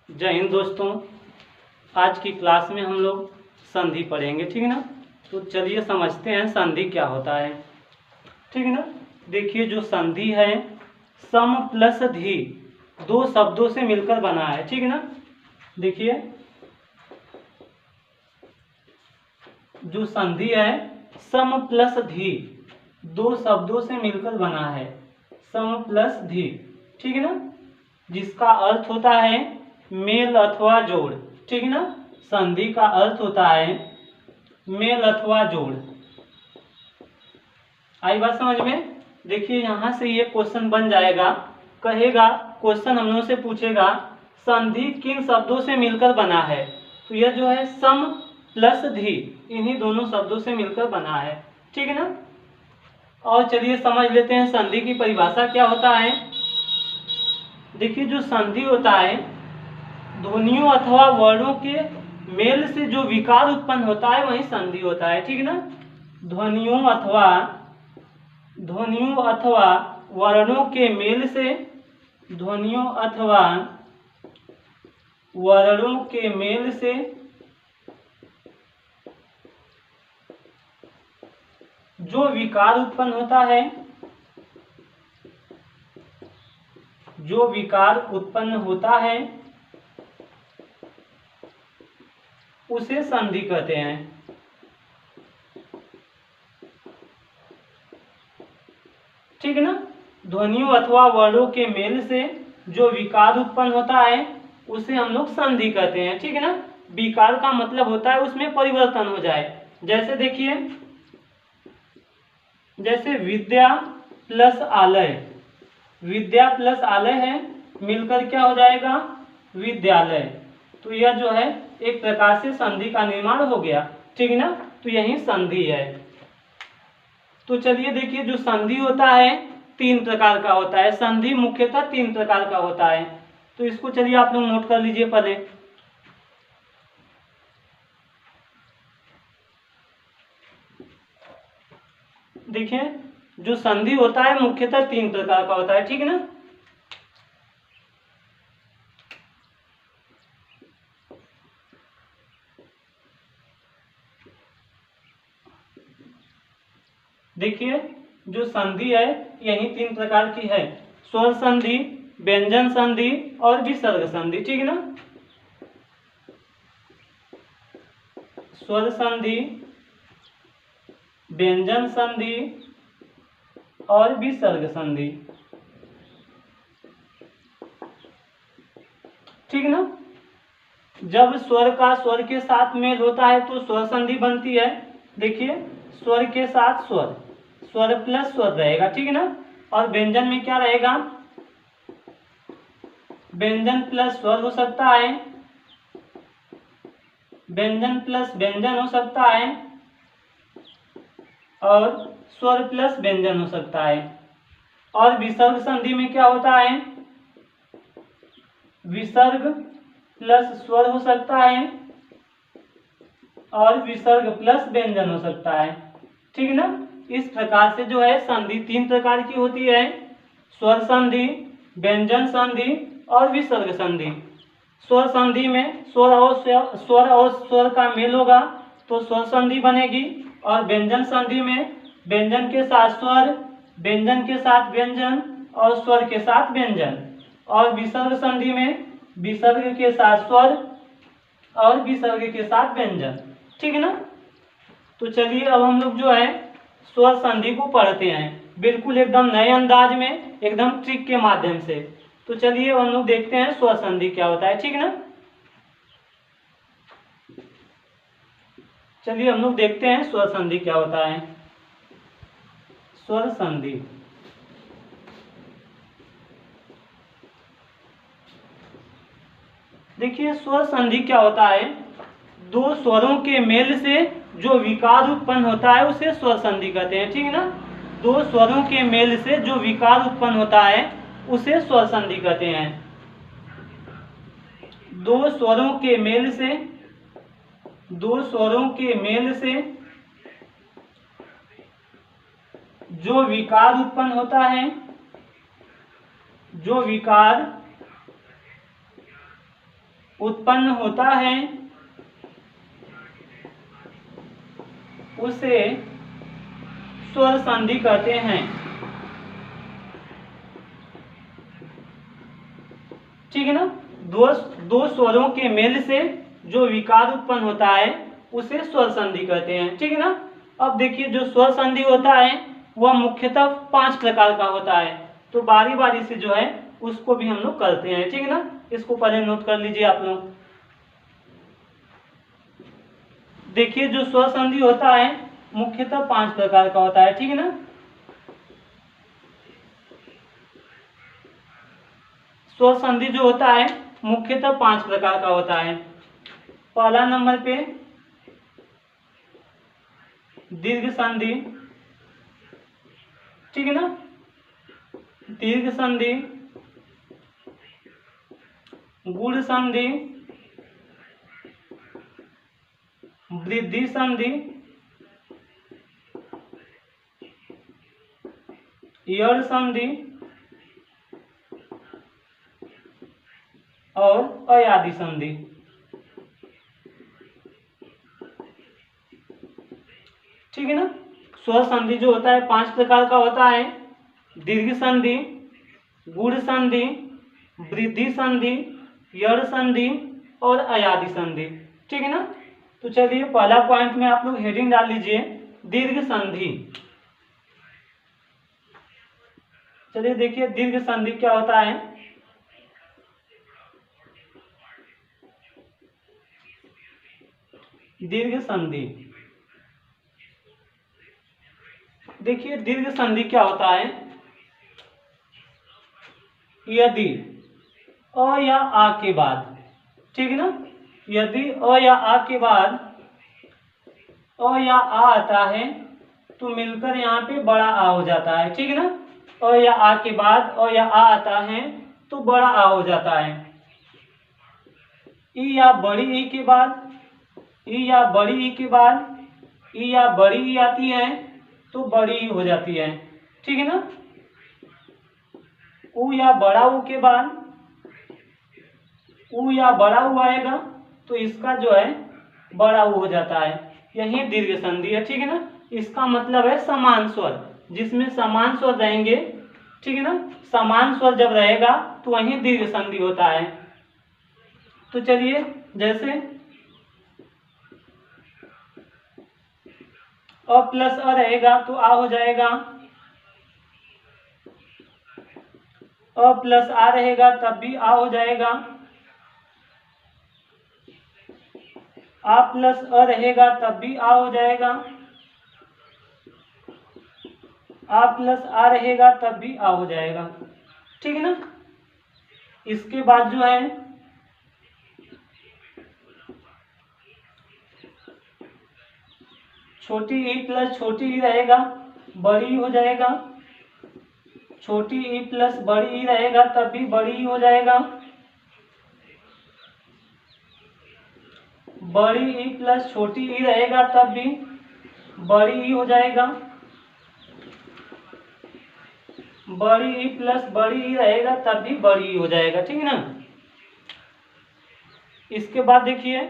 जय हिंद दोस्तों। आज की क्लास में हम लोग संधि पढ़ेंगे, ठीक है ना। तो चलिए समझते हैं संधि क्या होता है, ठीक है ना। देखिए जो संधि है सम प्लस धी दो शब्दों से मिलकर बना है, ठीक है ना। देखिए जो संधि है सम प्लस धी दो शब्दों से मिलकर बना है, सम प्लस धी, ठीक है ना। जिसका अर्थ होता है मेल अथवा जोड़, ठीक है ना। संधि का अर्थ होता है मेल अथवा जोड़। आई बात समझ में। देखिए यहां से ये क्वेश्चन बन जाएगा, कहेगा क्वेश्चन हम लोग से पूछेगा संधि किन शब्दों से मिलकर बना है। तो यह जो है सम प्लस धी इन्हीं दोनों शब्दों से मिलकर बना है, ठीक है ना। और चलिए समझ लेते हैं संधि की परिभाषा क्या होता है। देखिए जो संधि होता है ध्वनियों अथवा वर्णों के मेल से जो विकार उत्पन्न होता है वही संधि होता है, ठीक है ना। ध्वनियों अथवा वर्णों के मेल से, ध्वनियों अथवा वर्णों के मेल से जो विकार उत्पन्न होता है, जो विकार उत्पन्न होता है उसे संधि कहते हैं, ठीक है ना। ध्वनियों अथवा वर्णों के मेल से जो विकार उत्पन्न होता है उसे हम लोग संधि कहते हैं, ठीक है ना। विकार का मतलब होता है उसमें परिवर्तन हो जाए। जैसे देखिए जैसे विद्या प्लस आलय, विद्या प्लस आलय है मिलकर क्या हो जाएगा विद्यालय। तो यह जो है एक प्रकार से संधि का निर्माण हो गया, ठीक है ना। तो यही संधि है। तो चलिए देखिए जो संधि होता है तीन प्रकार का होता है, संधि मुख्यतः तीन प्रकार का होता है। तो इसको चलिए आप लोग नोट कर लीजिए पहले। देखिए जो संधि होता है मुख्यतः तीन प्रकार का होता है, ठीक है ना। देखिए जो संधि है यही तीन प्रकार की है, स्वर संधि, व्यंजन संधि और विसर्ग संधि, ठीक है ना। स्वर संधि, व्यंजन संधि और विसर्ग संधि, ठीक है ना। जब स्वर का स्वर के साथ मेल होता है तो स्वर संधि बनती है। देखिए स्वर के साथ स्वर, स्वर प्लस स्वर रहेगा, ठीक है ना। और व्यंजन में क्या रहेगा, व्यंजन प्लस स्वर हो सकता है, व्यंजन प्लस व्यंजन हो सकता है और स्वर प्लस व्यंजन हो सकता है। और विसर्ग संधि में क्या होता है, विसर्ग प्लस स्वर हो सकता है और विसर्ग प्लस व्यंजन हो सकता है, ठीक है ना। इस प्रकार से जो है संधि तीन प्रकार की होती है, स्वर संधि, व्यंजन संधि और विसर्ग संधि। स्वर संधि में स्वर और स्वर का मेल होगा तो स्वर संधि बनेगी। और व्यंजन संधि में व्यंजन के साथ स्वर, व्यंजन के साथ व्यंजन और स्वर के साथ व्यंजन। और विसर्ग संधि में विसर्ग के साथ स्वर और विसर्ग के साथ व्यंजन, ठीक है ना। तो चलिए अब हम लोग जो है स्वर संधि को पढ़ते हैं बिल्कुल एकदम नए अंदाज में, एकदम ट्रिक के माध्यम से। तो चलिए हम लोग देखते हैं स्वर संधि क्या होता है, ठीक है ना। चलिए हम लोग देखते हैं स्वर संधि क्या होता है। स्वर संधि, देखिए स्वर संधि क्या होता है, दो स्वरों के मेल से जो विकार उत्पन्न होता है उसे स्वर संधि कहते हैं, ठीक है ना। दो स्वरों के मेल से जो विकार उत्पन्न होता है उसे स्वर संधि कहते हैं। दो स्वरों के मेल से, दो स्वरों के मेल से जो विकार उत्पन्न होता है, जो विकार उत्पन्न होता है उसे स्वर संधि कहते हैं। ठीक है ना। दो स्वरों के मेल से जो विकार उत्पन्न होता है उसे स्वर संधि कहते हैं। ठीक है ना। अब देखिए जो स्वर संधि होता है वह मुख्यतः 5 प्रकार का होता है, तो बारी बारी से जो है उसको भी हम लोग करते हैं। ठीक है ना। इसको पहले नोट कर लीजिए आप लोग। देखिए जो स्वर संधि होता है मुख्यतः 5 प्रकार का होता है। ठीक है ना। स्वर संधि जो होता है मुख्यतः 5 प्रकार का होता है। पहला नंबर पे दीर्घ संधि। ठीक है ना। दीर्घ संधि, गुण संधि, वृद्धि संधि, यड़ संधि और अयादि संधि। ठीक है ना। स्वर संधि जो होता है 5 प्रकार का होता है। दीर्घ संधि, गुण संधि, वृद्धि संधि, यड़ संधि और अयादि संधि। ठीक है ना। तो चलिए पहला पॉइंट में आप लोग हेडिंग डाल लीजिए दीर्घ संधि। चलिए देखिए दीर्घ संधि क्या होता है। दीर्घ संधि, देखिए दीर्घ संधि क्या होता है। यदि अ या आ के बाद, ठीक है ना, यदि अ या आ के बाद अ या आ आता है तो मिलकर यहाँ पे बड़ा आ हो जाता है। ठीक है ना। अ या आ के बाद अ या आ आता है तो बड़ा आ हो जाता है। ई या बड़ी ई के बाद, ई या बड़ी ई के बाद, ई या बड़ी ई आती है तो बड़ी ई हो जाती है। ठीक है ना। ऊ या बड़ा ऊ के बाद ऊ या बड़ा ऊ आएगा तो इसका जो है बड़ा ऊ हो जाता है। यही दीर्घ संधि है। ठीक है ना। इसका मतलब है समान स्वर, जिसमें समान स्वर रहेंगे। ठीक है ना। समान स्वर जब रहेगा तो वही दीर्घ संधि होता है। तो चलिए जैसे अ प्लस अ रहेगा तो आ हो जाएगा। अ प्लस आ रहेगा तब भी आ हो जाएगा। आ प्लस अ रहेगा तब भी आ हो जाएगा। आ प्लस आ रहेगा तब भी आ हो जाएगा। ठीक है ना। इसके बाद जो है छोटी ई प्लस छोटी ई रहेगा, बड़ी ई हो जाएगा। छोटी ई प्लस बड़ी ई रहेगा तब भी बड़ी ई हो जाएगा। बड़ी ई प्लस छोटी ई रहेगा तब भी बड़ी ई हो जाएगा। बड़ी ई प्लस बड़ी ई रहेगा तब भी बड़ी ई हो जाएगा। ठीक है ना। इसके बाद देखिए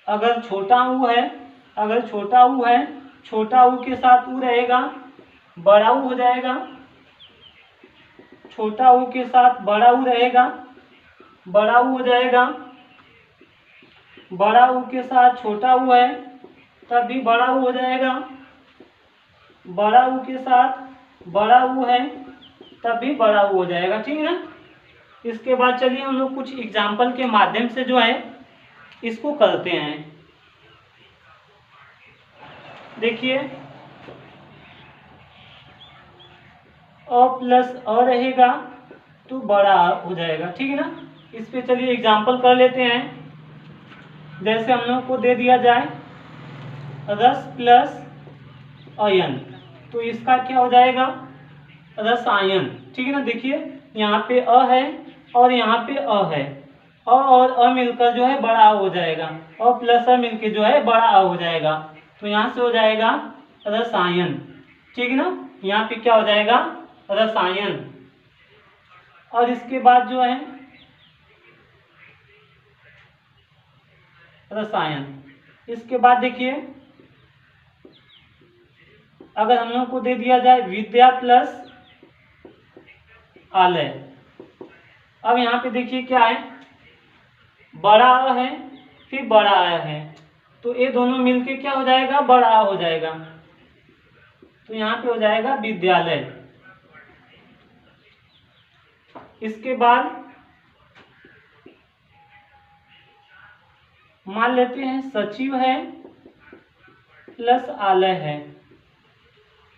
अगर छोटा ऊ है, अगर छोटा ऊ है, छोटा ऊ के साथ ऊ रहेगा, बड़ा ऊ हो जाएगा। छोटा ऊ के साथ बड़ा ऊ रहेगा, बड़ा ऊ हो जाएगा। बड़ा ऊ के साथ छोटा ऊ है तब भी बड़ा ऊ हो जाएगा। बड़ा ऊ के साथ बड़ा ऊ है तब भी बड़ा ऊ हो जाएगा। ठीक है ना। इसके बाद चलिए हम लोग कुछ एग्जाम्पल के माध्यम से जो है इसको करते हैं। देखिए अ प्लस अ रहेगा तो बड़ा हो जाएगा। ठीक है ना। इस पे चलिए एग्जाम्पल कर लेते हैं। जैसे हम लोग को दे दिया जाए रस प्लस अयन, तो इसका क्या हो जाएगा रसायन। ठीक है ना। देखिए यहाँ पे अ है और यहाँ पे अ है, अ और अ मिलकर जो है बड़ा हो जाएगा। अ प्लस अ मिलकर जो है बड़ा हो जाएगा, तो यहाँ से हो जाएगा रसायन। ठीक है ना। यहाँ पे क्या हो जाएगा, रसायन। और इसके बाद जो है रसायन, इसके बाद देखिए अगर हम लोग को दे दिया जाए विद्या प्लस आलय। अब यहाँ पे देखिए क्या है, बड़ा अ है फिर बड़ा आ है, तो ये दोनों मिलके क्या हो जाएगा, बड़ा आ हो जाएगा। तो यहाँ पे हो जाएगा विद्यालय। इसके बाद मान लेते हैं सचिव है प्लस आलय है।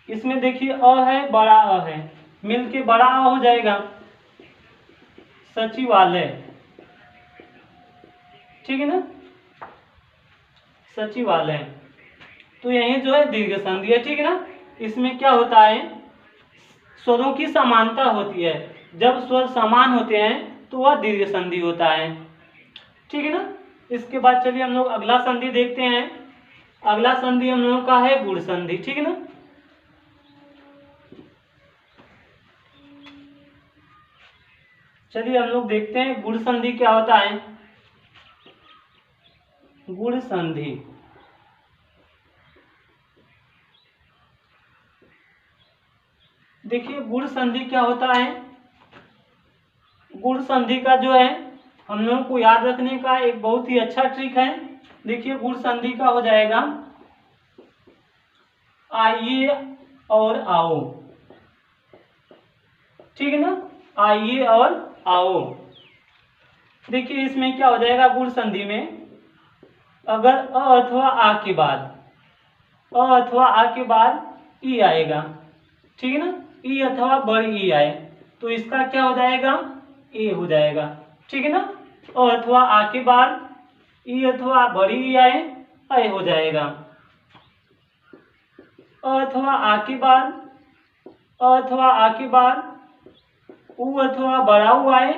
इसमें देखिए अ है बड़ा अ है, मिलके बड़ा अ हो जाएगा, सचिवालय। ठीक है ना, सचिवालय। तो यही जो है दीर्घ संधि है। ठीक है ना। इसमें क्या होता है, स्वरों की समानता होती है। जब स्वर समान होते हैं तो वह दीर्घ संधि होता है। ठीक है ना। इसके बाद चलिए हम लोग अगला संधि देखते हैं। अगला संधि हम लोगों का है गुण संधि। ठीक है ना। चलिए हम लोग देखते हैं गुण संधि क्या होता है। गुण संधि, देखिए गुण संधि क्या होता है। गुण संधि का जो है हम लोगों को याद रखने का एक बहुत ही अच्छा ट्रिक है। देखिए गुण संधि का हो जाएगा आइए और आओ। ठीक है ना, आइए और आओ। देखिए इसमें क्या हो जाएगा, गुण संधि में अगर अ अथवा आ के बाद, अ अथवा आ के बाद ई आएगा। ठीक है ना, ई अथवा बड़ी ई आए तो इसका क्या हो जाएगा, ए हो जाएगा। ठीक है ना। अ अथवा आ के बाद ई अथवा बड़ी ई आए, ए हो जाएगा। अ अथवा आ के बाद, अ अथवा आ के बाद उ अथवा बड़ा उ आए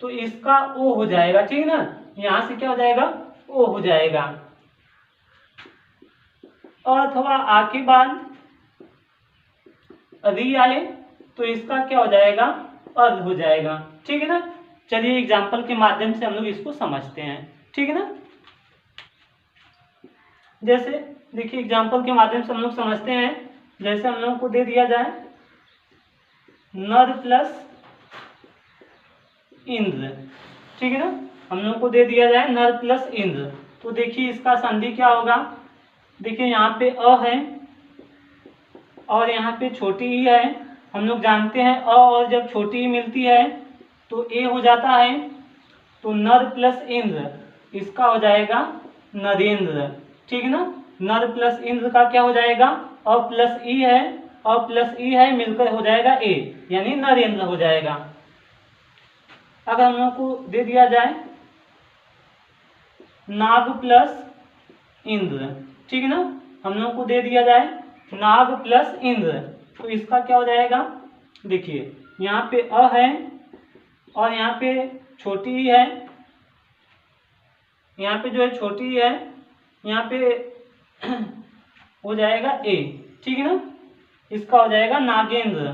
तो इसका ओ हो जाएगा। ठीक है ना, यहां से क्या हो जाएगा, ओ हो जाएगा। अथवा आ के बाद री आए तो इसका क्या हो जाएगा, अर्ध हो जाएगा। ठीक है ना। चलिए एग्जाम्पल के माध्यम से हम लोग इसको समझते हैं। ठीक है ना। जैसे देखिए एग्जाम्पल के माध्यम से हम लोग समझते हैं। जैसे हम लोग को दे दिया जाए नर प्लस इंद्र। ठीक है ना, हम लोग को दे दिया जाए नर प्लस इंद्र, तो देखिए इसका संधि क्या होगा। देखिए यहाँ पे अ है और यहाँ पे छोटी ई है। हम लोग जानते हैं अ और जब छोटी ई मिलती है तो ए हो जाता है। तो नर प्लस इंद्र, इसका हो जाएगा नरेंद्र। ठीक है ना, नर प्लस इंद्र का क्या हो जाएगा, अ प्लस ई है, अ प्लस ई है मिलकर हो जाएगा ए, यानी नरेंद्र हो जाएगा। अगर हम लोग को दे दिया जाए नाग प्लस इंद्र। ठीक है ना, हम लोग को दे दिया जाए नाग प्लस इंद्र, तो इसका क्या हो जाएगा। देखिए यहाँ पे अ है और यहाँ पे छोटी ई है, यहाँ पे जो है छोटी ई है, यहाँ पे हो जाएगा ए। ठीक है ना, इसका हो जाएगा नागेंद्र।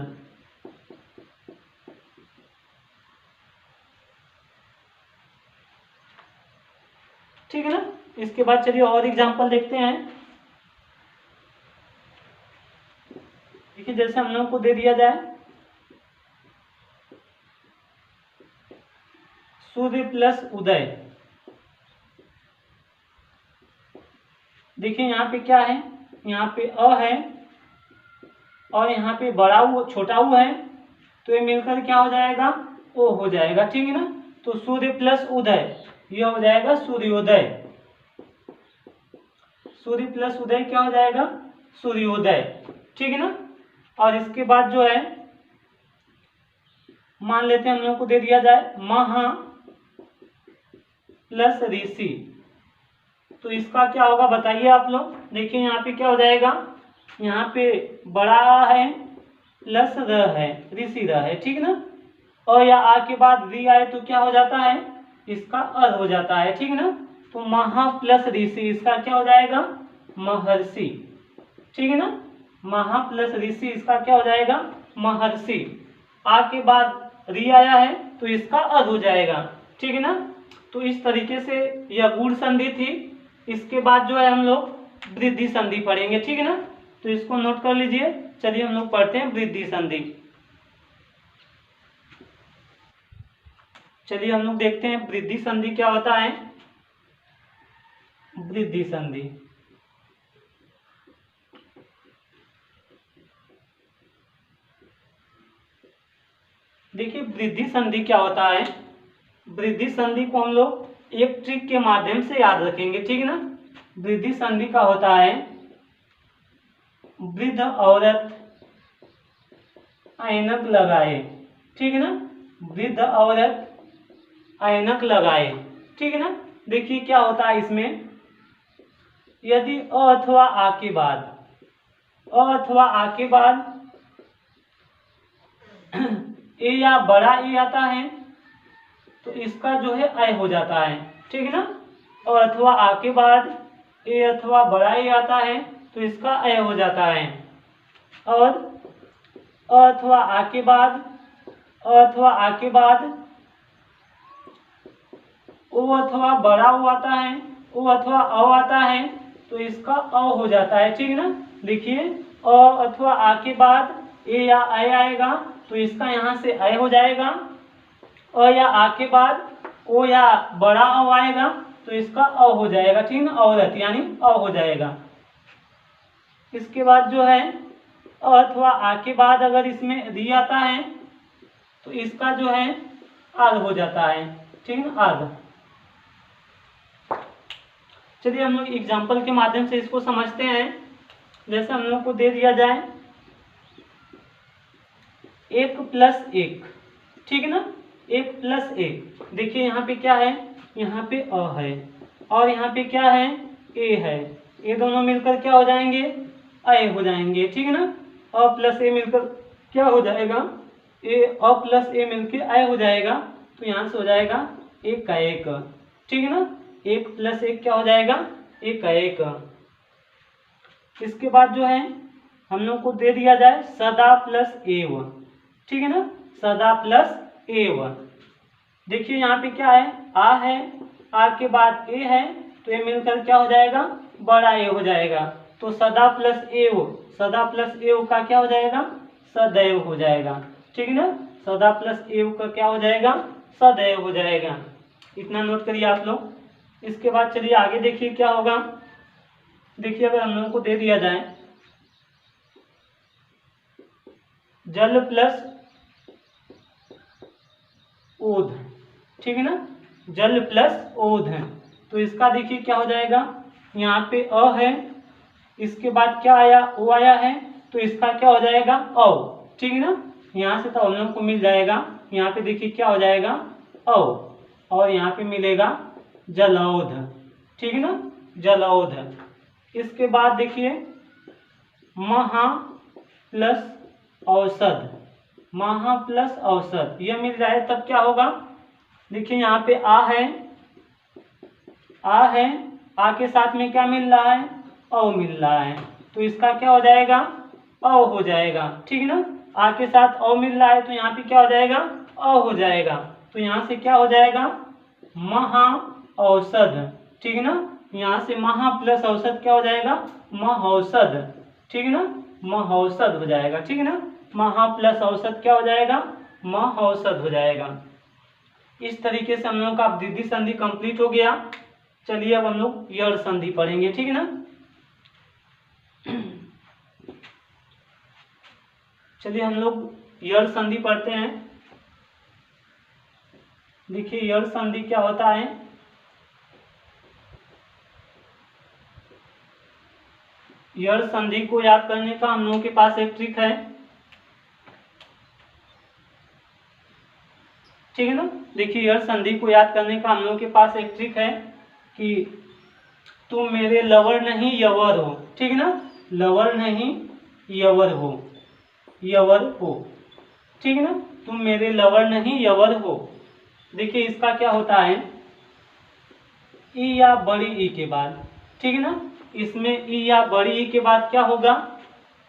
ठीक है ना। इसके बाद चलिए और एग्जांपल देखते हैं। देखिए जैसे हम लोग को दे दिया जाए सूर्य प्लस उदय। देखिए यहाँ पे क्या है, यहाँ पे अ है और यहाँ पे बड़ा उ छोटा उ है, तो ये मिलकर क्या हो जाएगा, ओ हो जाएगा। ठीक है ना, तो सूर्य प्लस उदय ये हो जाएगा सूर्योदय। सूर्य प्लस उदय क्या हो जाएगा, सूर्योदय। ठीक है ना। और इसके बाद जो है मान लेते हैं हम लोग को दे दिया जाए महा प्लस ऋषि, तो इसका क्या होगा बताइए आप लोग। देखिए यहाँ पे क्या हो जाएगा, यहाँ पे बड़ा है प्लस र है, ऋषि र है। ठीक है ना, और या आ के बाद री आए तो क्या हो जाता है, इसका अर हो जाता है। ठीक है ना, तो महा प्लस ऋषि, इसका क्या हो जाएगा, महर्षि। ठीक है ना। महा प्लस ऋषि, इसका क्या हो जाएगा महर्षि। आ के बाद री आया है तो इसका अध हो जाएगा, ठीक है ना। तो इस तरीके से यह गुण संधि थी। इसके बाद जो है हम लोग वृद्धि संधि पढ़ेंगे, ठीक है ना। तो इसको नोट कर लीजिए। चलिए हम लोग पढ़ते हैं वृद्धि संधि। चलिए हम लोग देखते हैं वृद्धि संधि क्या होता है। वृद्धि संधि, देखिए वृद्धि संधि क्या होता है। वृद्धि संधि को हम लोग एक ट्रिक के माध्यम से याद रखेंगे, ठीक है ना। वृद्धि संधि का होता है वृद्ध औरत ऐनक लगाए, ठीक है ना। वृद्ध औरत ऐनक लगाए, ठीक है ना। देखिए क्या होता है इसमें, यदि अ अथवा आ के बाद, अ अथवा आ के बाद ए या बड़ा ए आता है तो इसका जो है अय हो जाता है, ठीक है ना। और अथवा आ के बाद ए अथवा बड़ा ए आता है तो इसका अय हो जाता है। और अथवा आ के बाद, अथवा आ के बाद ओ अथवा बड़ा ओ आता है, ओ अथवा अ आता है तो इसका अ हो जाता है, ठीक है ना। देखिए अ अथवा आ के बाद ए या अय आएगा तो इसका यहाँ से अय हो जाएगा। अ या आ के बाद ओ या बड़ा अ आएगा तो इसका अ हो जाएगा, ठीक है ना। औरत यानी अ हो जाएगा। इसके बाद जो है अथवा आ के बाद अगर इसमें री आता है तो इसका जो है आद हो जाता है, ठीक है ना, आद। चलिए हम लोग एग्जाम्पल के माध्यम से इसको समझते हैं। जैसे हम लोग को दे दिया जाए 1 + 1, ठीक है ना। 1 + 1, देखिए यहाँ पे क्या है, यहाँ पे अ है और यहाँ पे क्या है ए है। ये दोनों मिलकर क्या हो जाएंगे अय हो जाएंगे, ठीक है ना। अ प्लस ए मिलकर क्या हो जाएगा, ए अ प्लस ए मिलकर अय हो जाएगा। तो यहाँ से हो जाएगा 1 का 1, ठीक है ना। 1 + 1 क्या हो जाएगा 1 का 1। इसके बाद जो है हम लोग को दे दिया जाए सदा प्लस एव, ठीक है ना, सदा प्लस एव। देखिए यहाँ पे क्या है आ के बाद ए है तो ये मिलकर क्या हो जाएगा बड़ा ए हो जाएगा। तो सदा प्लस एव, सदा प्लस एव का क्या हो जाएगा सदैव हो जाएगा, ठीक है ना। सदा प्लस एव का क्या हो जाएगा सदैव हो जाएगा। इतना नोट करिए आप लोग। इसके बाद चलिए आगे देखिए क्या होगा। देखिए अगर हम लोगों को दे दिया जाए जल प्लस ओध, ठीक है ना, जल प्लस ओध है तो इसका देखिए क्या हो जाएगा, यहाँ पे अ है, इसके बाद क्या आया ओ आया है तो इसका क्या हो जाएगा औ, ठीक है ना। यहाँ से तो हम लोग को मिल जाएगा, यहाँ पे देखिए क्या हो जाएगा औ और यहाँ पे मिलेगा जलौध, ठीक है ना, जलौध। इसके बाद देखिए महा प्लस औषध, महा प्लस औषध यह मिल जाए तब क्या होगा। देखिए यहाँ पे आ है, आ के साथ में क्या मिल रहा है औ मिल रहा है तो इसका क्या हो जाएगा अ हो जाएगा, ठीक है ना। आ के साथ अ मिल रहा है तो यहाँ पे क्या हो जाएगा अ हो जाएगा। तो यहाँ से क्या हो जाएगा महा औषध, ठीक है ना। यहाँ से महा प्लस औषध क्या हो जाएगा महौषध, ठीक है ना, महौषध हो जाएगा, ठीक है ना। महा प्लस औषध क्या हो जाएगा महौषध हो जाएगा। इस तरीके से हम लोग का वृद्धि संधि कंप्लीट हो गया। चलिए अब हम लोग यड़ संधि पढ़ेंगे, ठीक है ना। चलिए हम लोग यड़ संधि पढ़ते हैं। देखिए यड़ संधि क्या होता है। यड़ संधि को याद करने का हम लोगों के पास एक ट्रिक है, ठीक है ना। देखिए यड़ संधि को याद करने का हम लोगों के पास एक ट्रिक है कि तुम मेरे लवर नहीं यवर हो, ठीक है ना, लवर नहीं यवर हो, यवर हो, ठीक है ना, तुम मेरे लवर नहीं यवर हो। देखिए इसका क्या होता है ई या बड़ी ई के बाद, ठीक है ना, इसमें ई या बड़ी ई के बाद क्या होगा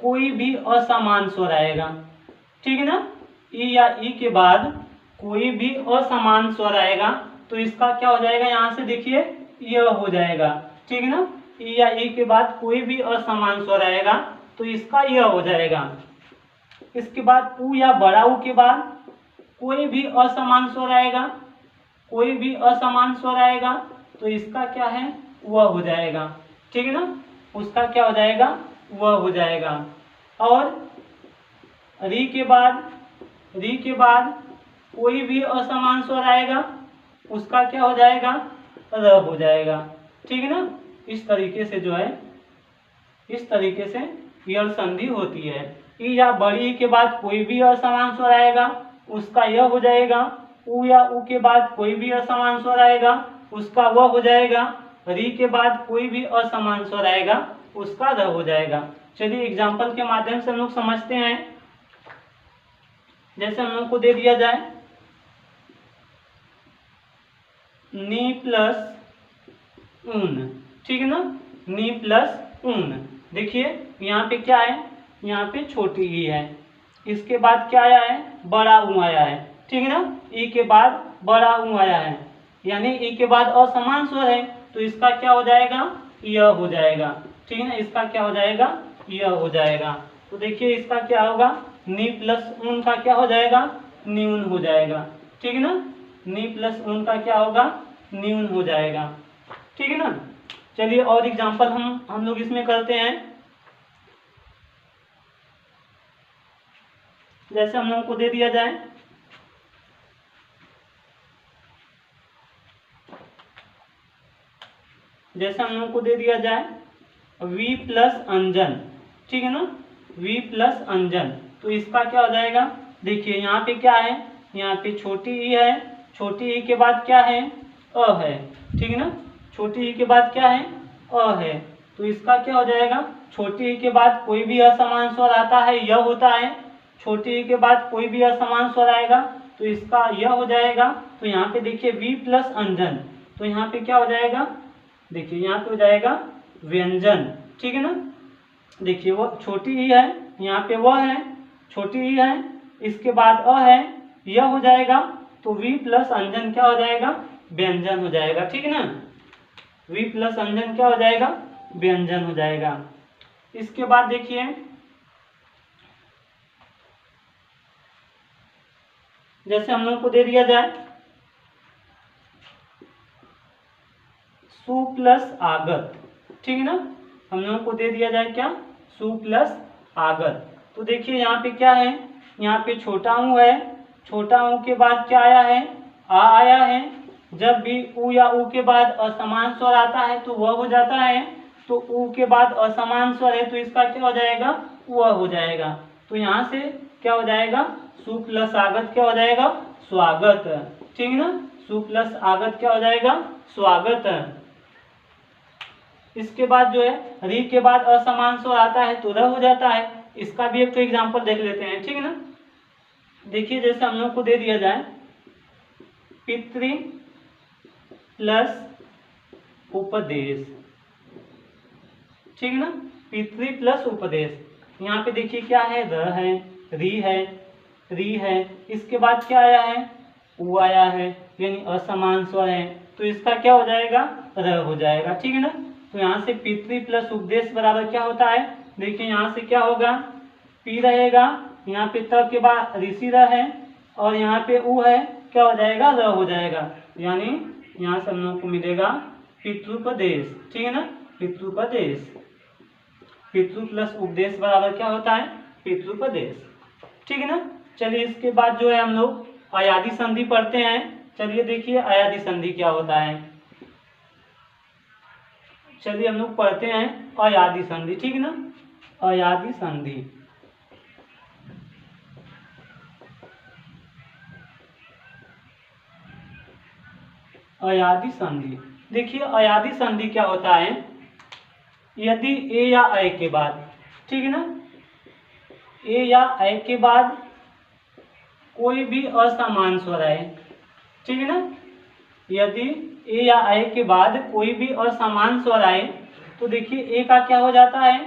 कोई भी असमान स्वर आएगा, ठीक है ना। ई या ई के बाद कोई भी असमान स्वर आएगा तो इसका क्या हो जाएगा, यहाँ से देखिए यह हो जाएगा, ठीक है ना। ई या ई के बाद कोई भी असमान स्वर आएगा तो इसका यह हो जाएगा। इसके बाद ऊ या बड़ा ऊ के बाद कोई भी असमान स्वर आएगा, कोई भी असमान स्वर आएगा तो इसका क्या है, वह हो जाएगा, ठीक है ना। उसका क्या हो जाएगा, वह हो जाएगा। और री के बाद कोई भी असमान स्वर आएगा उसका क्या हो जाएगा, र हो जाएगा, ठीक है ना। इस तरीके से जो है, इस तरीके से यह संधि होती है। ई या बड़ी ई के बाद कोई भी असमान स्वर आएगा उसका यह हो जाएगा। ऊ या ऊ के बाद कोई भी असमान स्वर आएगा उसका वह हो जाएगा। री के बाद कोई भी असमान स्वर आएगा उसका र हो जाएगा। चलिए एग्जाम्पल के माध्यम से हम लोग समझते हैं। जैसे हम लोग को दे दिया जाए नी प्लस ऊन, ठीक है ना, नी प्लस ऊन। देखिए यहाँ पे क्या है, यहाँ पे छोटी ई है, इसके बाद क्या आया है, बड़ा ऊ आया है, ठीक है ना। ई के बाद बड़ा ऊ आया है, यानी ई के बाद असमान स्वर है तो इसका क्या हो जाएगा, यह हो जाएगा, ठीक है ना। इसका क्या हो जाएगा, यह हो जाएगा। तो देखिए इसका क्या होगा, नी प्लस ऊन का क्या हो जाएगा, न्यून हो जाएगा, ठीक है ना। नी प्लस ऊन का क्या होगा, न्यून हो जाएगा, ठीक है ना। चलिए और एग्जांपल हम लोग इसमें करते हैं। जैसे हम लोग को दे दिया जाए वी प्लस अंजन, ठीक है ना, वी प्लस अंजन। तो इसका क्या हो जाएगा, देखिए यहाँ पे क्या है, यहाँ पे छोटी ई है, छोटी ई के बाद क्या है, अ है, ठीक है ना। छोटी ई के बाद क्या है, अ है, तो इसका क्या हो जाएगा, छोटी ई के बाद कोई भी असमान स्वर आता है यह होता है। छोटी ई के बाद कोई भी असमान स्वर आएगा तो इसका यह हो जाएगा। तो यहाँ पे देखिए वी प्लस अंजन, तो यहाँ पे क्या हो जाएगा, देखिए यहाँ पे हो जाएगा व्यंजन, ठीक है ना। देखिए वो छोटी ई है, यहाँ पे वह है, छोटी ई है, इसके बाद अ है, यह हो जाएगा। तो वी प्लस अंजन क्या हो जाएगा, व्यंजन हो जाएगा, ठीक है ना। वी प्लस अंजन क्या हो जाएगा, व्यंजन हो जाएगा। इसके बाद देखिए जैसे हम लोग को दे दिया जाए सु प्लस आगत, ठीक है ना। हम लोग को दे दिया जाए क्या, सु प्लस आगत। तो देखिए यहाँ पे क्या है, यहाँ पे छोटा ऊ है, छोटा ऊ के बाद क्या आया है, आ आया है। जब भी ऊ या ऊ के बाद असमान स्वर आता है तो वह हो जाता है। तो ऊ के बाद असमान स्वर है तो इसका क्या हो जाएगा, वह हो जाएगा। तो यहाँ से क्या हो जाएगा, सु प्लस आगत क्या हो जाएगा, स्वागत, ठीक है ना। सु प्लस आगत क्या हो जाएगा, स्वागत। इसके बाद जो है री के बाद असमान स्वर आता है तो र हो जाता है। इसका भी एक तो एग्जाम्पल देख लेते हैं, ठीक है ना। देखिए जैसे हम लोग को दे दिया जाए पितृ प्लस उपदेश, ठीक है ना, पितृ प्लस उपदेश। यहाँ पे देखिए क्या है, र है, री है, इसके बाद क्या आया है, उ आया है, यानी असमान स्वर है तो इसका क्या हो जाएगा, र हो जाएगा, ठीक है ना। तो यहाँ से पितृ प्लस उपदेश बराबर क्या होता है, देखिए यहाँ से क्या होगा, पी रहेगा, यहाँ पे त के बाद ऋषि र है और यहाँ पे उ है, क्या हो जाएगा, र हो जाएगा। यानी यहाँ से हम लोग को मिलेगा पितृपदेश, ठीक है ना, पितृपदेश। पितृ प्लस उपदेश बराबर क्या होता है, पितृपदेश, ठीक है ना। चलिए इसके बाद जो है हम लोग अयादि संधि पढ़ते हैं। चलिए देखिए अयादि संधि क्या होता है। चलिए हम लोग पढ़ते हैं अयादि संधि, ठीक है ना। अयादि संधि, अयादि संधि, देखिए अयादि संधि क्या होता है, यदि ए या ऐ के बाद, ठीक है ना, ए या ऐ के बाद कोई भी असमान स्वर आए, ठीक है ना, यदि ए या ऐ के बाद कोई भी असमान स्वर आए तो देखिए ए का क्या हो जाता है,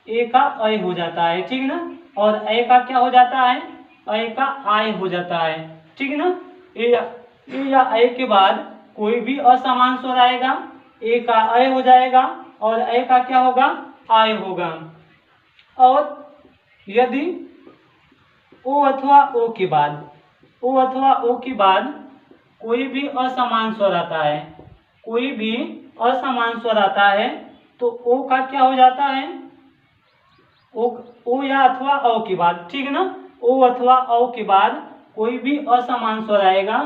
ए का अय हो जाता है, ठीक ना। और ए का क्या हो जाता है, ए का आय हो जाता है, ठीक ना। ए या ए के बाद कोई भी असमान स्वर आएगा, ए का अय हो जाएगा और ए का क्या होगा, आय होगा। और यदि ओ अथवा ओ के बाद, ओ अथवा ओ के बाद कोई भी असमान स्वर आता है, कोई भी असमान स्वर आता है, तो ओ का क्या हो जाता है, ओ या अथवा औ के बाद, ठीक ना। ओ अथवा औ के बाद कोई भी असमान स्वर आएगा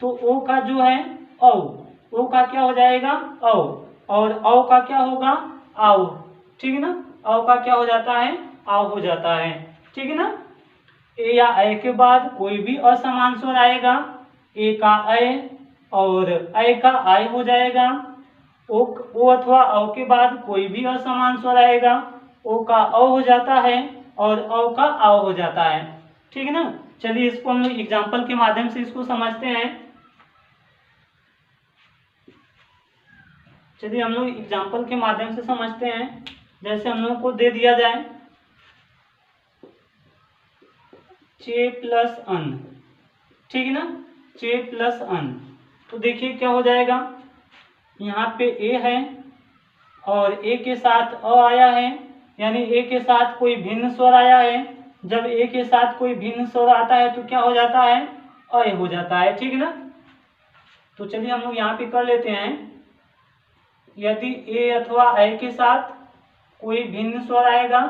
तो ओ का जो है औ, ओ का क्या हो जाएगा, औ, और औ का क्या होगा, आओ, ठीक ना। औ का क्या हो जाता है, आओ हो जाता है, ठीक ना। ए या ए के बाद कोई भी असमान स्वर आएगा, ए का अय और अय का आय हो जाएगा। ओ अथवा औ के बाद कोई भी असमान स्वर आएगा, ओ का औ हो जाता है और औ का आओ हो जाता है, ठीक है ना। चलिए इसको हम लोग एग्जाम्पल के माध्यम से इसको समझते हैं। चलिए हम लोग एग्जाम्पल के माध्यम से समझते हैं। जैसे हम लोग को दे दिया जाए चे प्लस अन, ठीक है ना, चे प्लस अन, तो देखिए क्या हो जाएगा, यहाँ पे ए है और ए के साथ अ आया है, यानी ए के साथ कोई भिन्न स्वर आया है। जब ए के साथ कोई भिन्न स्वर आता है तो क्या हो जाता है, अय हो जाता है, ठीक है ना। तो चलिए हम लोग यहाँ पे कर लेते हैं। यदि ए अथवा अय के साथ कोई भिन्न स्वर आएगा,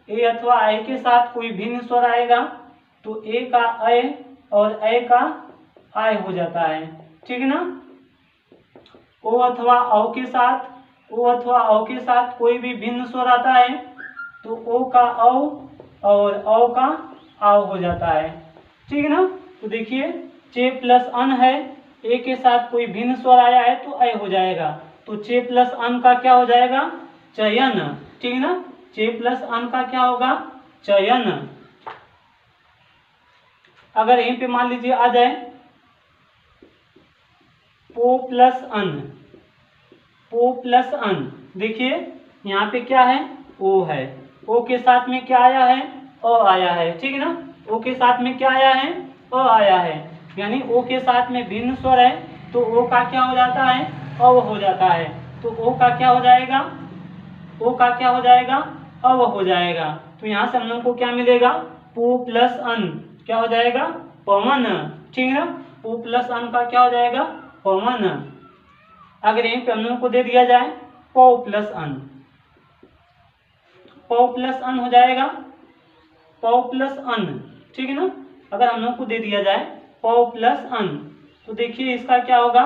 ए अथवा अय के साथ कोई भिन्न स्वर आएगा तो ए का अय और अय का आय हो जाता है, ठीक है ना। ओ अथवा औ के साथ, ओ अथवा औ के साथ कोई भी भिन्न स्वर आता है तो ओ का औ और औ का आओ हो जाता है, ठीक है ना। तो देखिए चे प्लस अन है, ए के साथ कोई भिन्न स्वर आया है तो अय हो जाएगा, तो चे प्लस अन का क्या हो जाएगा, चयन, ठीक है ना। चे प्लस अन का क्या होगा, चयन। अगर यहीं पे मान लीजिए आ जाए पो प्लस अन, पो प्लस अन, देखिए यहाँ पे क्या है, ओ है, ओ के साथ में क्या आया है, अ आया है, ठीक है ना। ओ के साथ में क्या आया है, अ आया है, यानी ओ के साथ में भिन्न स्वर है तो ओ का क्या हो जाता है, अव हो जाता है, तो ओ का क्या हो जाएगा, ओ का क्या हो जाएगा, अव हो जाएगा। तो यहाँ से हम लोग को क्या मिलेगा, पो प्लस अन क्या हो जाएगा, पवन, ठीक है ना। पो प्लस अन का क्या हो जाएगा, पवन। अगर यहीं पे हम लोग को दे दिया जाए पौ प्लस अन, पौ प्लस अन हो जाएगा, पौ प्लस अन, ठीक है ना। अगर हम लोग को दे दिया जाए पौ प्लस अन तो देखिए इसका क्या होगा,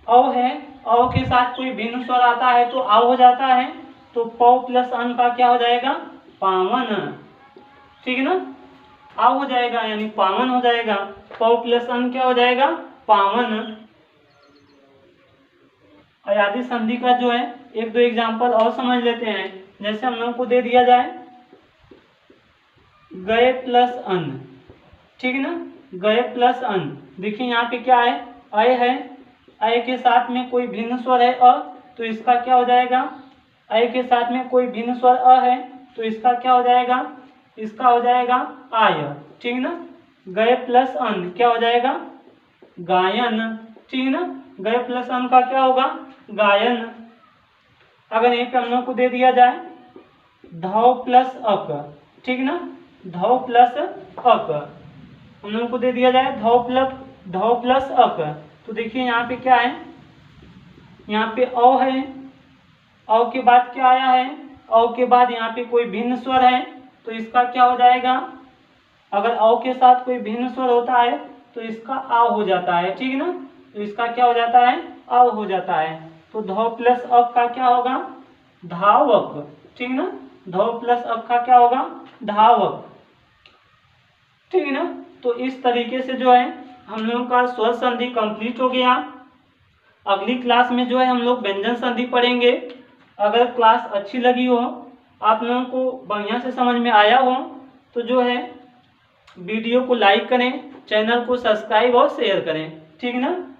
औ है, औ के साथ कोई भिन्न स्वर आता है तो आओ हो जाता है, तो पौ प्लस अन का क्या हो जाएगा, पावन, ठीक है ना। आओ हो जाएगा यानी पावन हो जाएगा, पौ प्लस अन क्या हो जाएगा, पावन। अयादी संधि का जो है एक दो एग्जाम्पल और समझ लेते हैं। जैसे हम लोगों को दे दिया जाए गए प्लस अन, ठीक है ना, गए प्लस अन, देखिए यहाँ पे क्या है, अय है, अय के साथ में कोई भिन्न स्वर है अ, तो इसका क्या हो जाएगा, अय के साथ में कोई भिन्न स्वर अ है तो इसका क्या हो जाएगा, इसका हो जाएगा आय, ठीक है ना। गए प्लस अन क्या हो जाएगा, गायन, ठीक है ना। गए प्लस अन का क्या होगा, गायन। अगर यहीं पे हम लोग को दे दिया जाए धौ प्लस अक, ठीक है ना, धौ प्लस अक, हम लोग को दे दिया जाए धौ प्लस अक, तो देखिए यहाँ पे क्या है, यहाँ पे औ है, औ के बाद क्या आया है, औ के बाद यहाँ पे कोई भिन्न स्वर है तो इसका क्या हो जाएगा, अगर औ के साथ कोई भिन्न स्वर होता है तो इसका आव हो जाता है, ठीक है ना। तो इसका क्या हो जाता है, आव हो जाता है, तो धौ प्लस अक का क्या होगा, धावक, ठीक है ना। धौ प्लस अक का क्या होगा, धावक, ठीक है ना। तो इस तरीके से जो है हम लोगों का स्वर संधि कंप्लीट हो गया। अगली क्लास में जो है हम लोग व्यंजन संधि पढ़ेंगे। अगर क्लास अच्छी लगी हो, आप लोगों को बढ़िया से समझ में आया हो तो जो है वीडियो को लाइक करें, चैनल को सब्सक्राइब और शेयर करें, ठीक है ना।